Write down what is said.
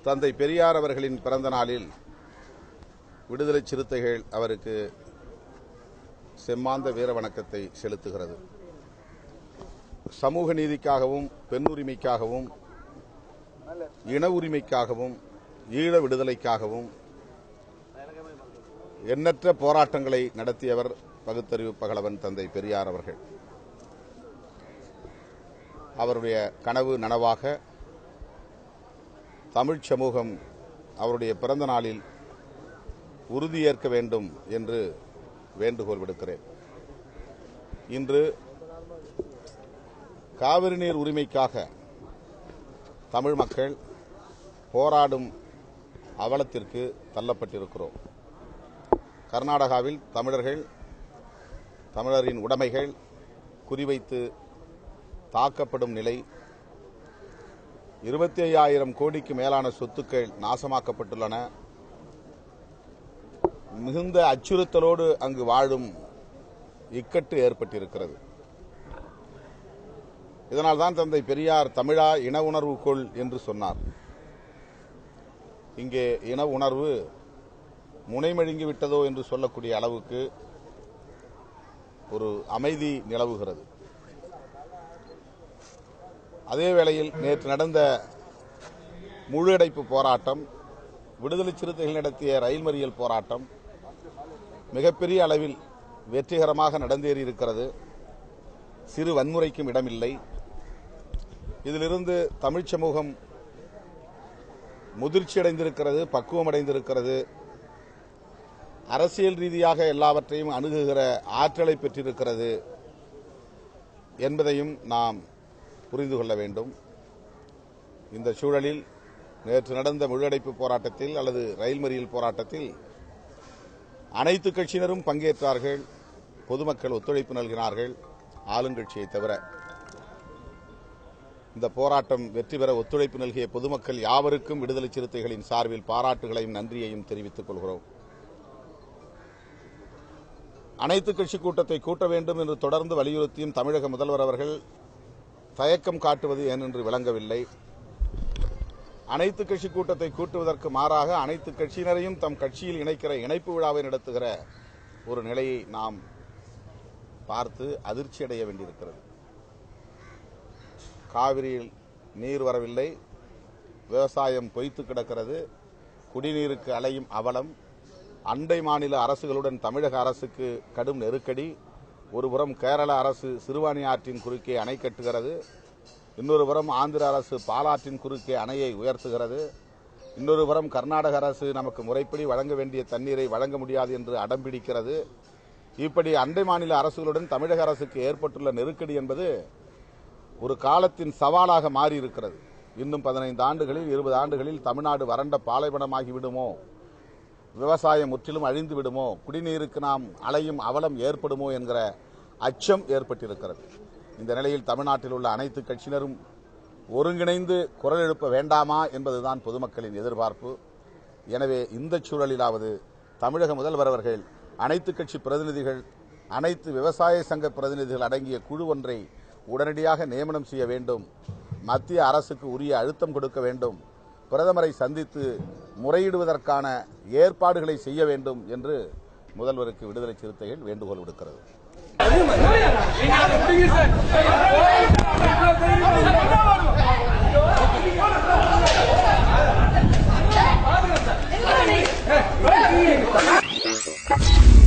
தந்தை பெரியார் அவர்களின் பிறந்த நாளில் விடுதலை சிறுத்தைகள் அவருக்கு செம்மாந்த வீர வணக்கத்தை செலுத்துகிறது. சமூக நீதிக்காகவும் பெண் உரிமைக்காகவும் இன உரிமைக்காகவும் ஈழ விடுதலைக்காகவும் எண்ணற்ற போராட்டங்களை நடத்தியவர் பகுத்தறிவு பகலவன் தந்தை பெரியார் அவர்கள். அவருடைய கனவு நனவாக தமிழ் சமூகம் அவருடைய பிறந்த நாளில் உறுதியேற்க வேண்டும் என்று வேண்டுகோள் விடுக்கிறேன். இன்று காவிரி நீர் உரிமைக்காக தமிழ் மக்கள் போராடும் அவலத்திற்கு தள்ளப்பட்டிருக்கிறோம். கர்நாடகாவில் தமிழரின் உடைமைகள் குறிவைத்து தாக்கப்படும் நிலை, 25,000 கோடிக்கு மேலான சொத்துக்கள் நாசமாக்கப்பட்டுள்ளன. மிகுந்த அச்சுறுத்தலோடு அங்கு வாழும் இக்கட்டு ஏற்பட்டிருக்கிறது. இதனால்தான் தந்தை பெரியார் தமிழா இன உணர்வு கொள் என்று சொன்னார். இங்கே இன உணர்வு முனைமழுங்கி விட்டதோ என்று சொல்லக்கூடிய அளவுக்கு ஒரு அமைதி நிலவுகிறது. அதே வேளையில் நேற்று நடந்த முழு அடைப்பு போராட்டம், விடுதலை சிறுத்தைகள் நடத்திய ரயில் மறியல் போராட்டம் மிகப்பெரிய அளவில் வெற்றிகரமாக நடந்தேறியிருக்கிறது. சிறு வன்முறைக்கும் இடமில்லை. இதிலிருந்து தமிழ் சமூகம் முதிர்ச்சியடைந்திருக்கிறது, பக்குவமடைந்திருக்கிறது. அரசியல் ரீதியாக எல்லாவற்றையும் அணுகுகிற ஆற்றலை பெற்றிருக்கிறது என்பதையும் நாம் புரிந்து கொள்ள வேண்டும். இந்த சூழலில் நேற்று நடந்த முழுஅடைப்பு போராட்டத்தில் அல்லது ரயில் மறியல் போராட்டத்தில் அனைத்து கட்சியினரும் பங்கேற்றார்கள். பொதுமக்கள் ஒத்துழைப்பு நல்கினார்கள், ஆளுங்கட்சியை தவிர. இந்த போராட்டம் வெற்றி பெற ஒத்துழைப்பு நல்கிய பொதுமக்கள் யாவருக்கும் விடுதலை சிறுத்தைகளின் சார்பில் பாராட்டுகளையும் நன்றியையும் தெரிவித்துக் கொள்கிறோம். அனைத்து கட்சி கூட்டத்தை கூட்ட வேண்டும் என்று தொடர்ந்து வலியுறுத்தியும் தமிழக முதல்வர் அவர்கள் தயக்கம் காட்டுவது ஏனென்று விளங்கவில்லை. அனைத்து கட்சி கூட்டத்தை கூட்டுவதற்கு மாறாக அனைத்து கட்சியினரையும் தம் கட்சியில் இணைக்கிற இணைப்பு விழாவை நடத்துகிற ஒரு நிலையை நாம் பார்த்து அதிர்ச்சி அடைய வேண்டியிருக்கிறது. காவிரியில் நீர் வரவில்லை, விவசாயம் பொய்த்து கிடக்கிறது, குடிநீருக்கு அலையும் அவலம், அண்டை மாநில அரசுகளுடன் தமிழக அரசுக்கு கடும் நெருக்கடி. ஒருபுறம் கேரள அரசு சிறுவாணி ஆற்றின் குறுக்கே அணை கட்டுகிறது, இன்னொரு புறம் ஆந்திர அரசு பாலாற்றின் குறுக்கே அணையை உயர்த்துகிறது, இன்னொரு புறம் கர்நாடக அரசு நமக்கு முறைப்படி வழங்க வேண்டிய தண்ணீரை வழங்க முடியாது என்று அடம்பிடிக்கிறது. இப்படி அண்டை மாநில அரசுகளுடன் தமிழக அரசுக்கு ஏற்பட்டுள்ள நெருக்கடி என்பது ஒரு காலத்தின் சவாலாக மாறியிருக்கிறது. இன்னும் 15 ஆண்டுகளில் 20 ஆண்டுகளில் தமிழ்நாடு வறண்ட பாலைவனமாகி விடுமோ, விவசாயம் முற்றிலும் அழிந்து விடுமோ, குடிநீருக்கு நாம் அலையும் அவலம் ஏற்படுமோ என்கிற அச்சம் ஏற்பட்டிருக்கிறது. இந்த நிலையில் தமிழ்நாட்டில் உள்ள அனைத்து கட்சியினரும் ஒருங்கிணைந்து குரல் எழுப்ப வேண்டாமா என்பதுதான் பொதுமக்களின் எதிர்பார்ப்பு. எனவே இந்த சூழலிலாவது தமிழக முதல்வர் அவர்கள் அனைத்து கட்சி பிரதிநிதிகள், அனைத்து விவசாய சங்க பிரதிநிதிகள் அடங்கிய குழு ஒன்றை உடனடியாக நியமனம் செய்ய வேண்டும். மத்திய அரசுக்கு உரிய அழுத்தம் கொடுக்க வேண்டும். பிரதமரை சந்தித்து முறையிடுவதற்கான ஏற்பாடுகளை செய்ய வேண்டும் என்று முதல்வருக்கு விடுதலை சிறுத்தைகள் வேண்டுகோள் விடுக்கிறது. Hey!